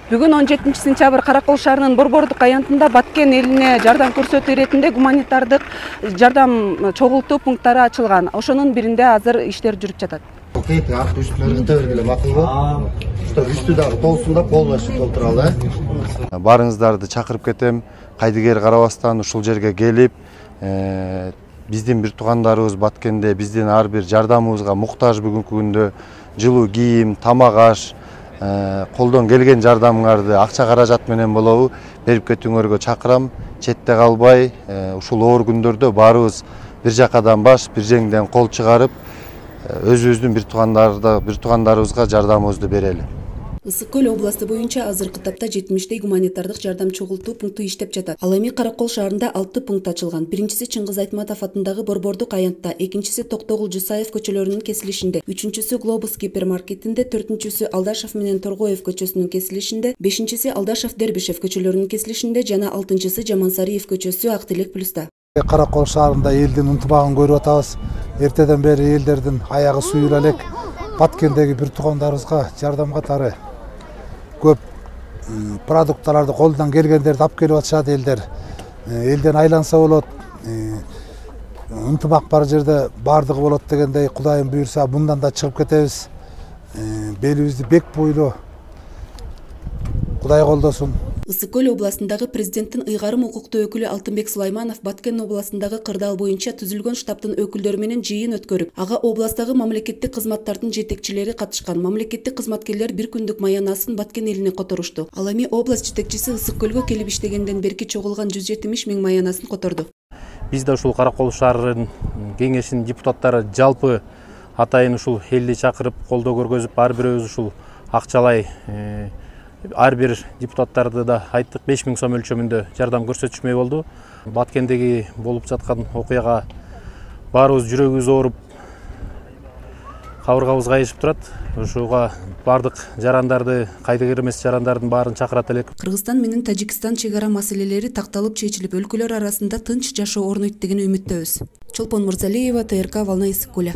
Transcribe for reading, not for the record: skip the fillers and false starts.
Бүгүн 17 сентябрь Каракол шаарынын Борбордук аянтында Баткен элине жардам көрсөтүү иретинде гуманитардык жардам чогултуу пункттары ачылган. Ошонун биринде азыр иштер жүрүп жатат. Артты үстүнө ыргыта бергиле макулбу? Үстү дагы толсун да полностью толтуралы. Барыңыздарды чакырып кетем. Кайдыгер карабастан ушул жерге келип, биздин бир туугандарыбыз Баткенде биздин ар бир жардамыбызга муктаж бүгүнкү күндө жылуу кийим, тамак аш, колдон келген жардамыңарды акча каражат менен болобу берип кетүүңөргө чакырам. Четте калбай, ушул оор күндөрдө баарыбыз бир жакадан баш, бир жеңден кол чыгарып, өзүбүздүн бир туугандарыбызга жардамыбызды берели. Ысык Көл областы боюнча азыркы тапта 70 гуманитардык жардам чогултуу пункту иштеп жатат. Ал эми Каракол шаарында 6 пункт ачылган. Биринчиси Чыңгыз Айтматов атындагы Борбордук аянтта, экинчиси Токтогул Жусаев көчөлөрүнүн кесилишинде, үчүнчүсү Глобус гипермаркетинде, төртүнчүсү Алдашев менен Торгоев көчөсүнүн кесилишинде, бешинчиси Алдашев Дербишев көчөлөрүнүн кесилишинде жана 6-сы Жамансариев көчөсү Актилек плюста. Каракол шаарында элдин ынтымагын көрүп атабыз. Эртеден бери элдердин аягы суюла элек. Баткендеги бир туугандарыбызга жардам катары көп продукттарды колдон келгендерди алып келип атышат элдер. Элден айланса болот. Ынтымак бар жерде бардыгы болот дегендей, Кудайым буйрса мындан да чыгып кетебиз. Белибизди бек буйлуу Кудай колдосун. Ысык Көл областындагы президенттин ыйгарым укуктуу өкүлү Алтынбек Сулайманов Баткен областындагы кырдаал боюнча түзүлгөн штабтын өкүлдөрү менен жыйын өткөрүп, ага областагы мамлекеттик кызматтардын жетекчилери катышкан. Мамлекеттик кызматкерлер бир күндүк маянасын Баткен элине которушту. Ал эми область жетекчиси Ысык Көлгө келип иштегенден берки чогулган 170 000 маянасын которду. Биз да ушул Каракол шаарынын кеңешинин депутаттары жалпы атайын ушул элди чакырып, колдоо көргөзүп, ар бирөөбүз ушул акчалай ар бир депутаттарды да айттык, 5000 сом өлчөмүндө жардам көрсөтүшмөй болду. Баткендеги болуп жаткан окуяга баарыбыз жүрөгүбүз ооруп, кабыргабыз кайышып турат. Ушуга бардык жарандарды, кайдыгер эмес жарандардын баарын чакырат элек. Кыргызстан менен Тажикстан чегара маселелери такталып чечилип, өлкөлөр арасында тынч жашоо орнойт деген үмүттөбүз. Чолпон Мурзалиева, ТРК Волна, Ысык Көл.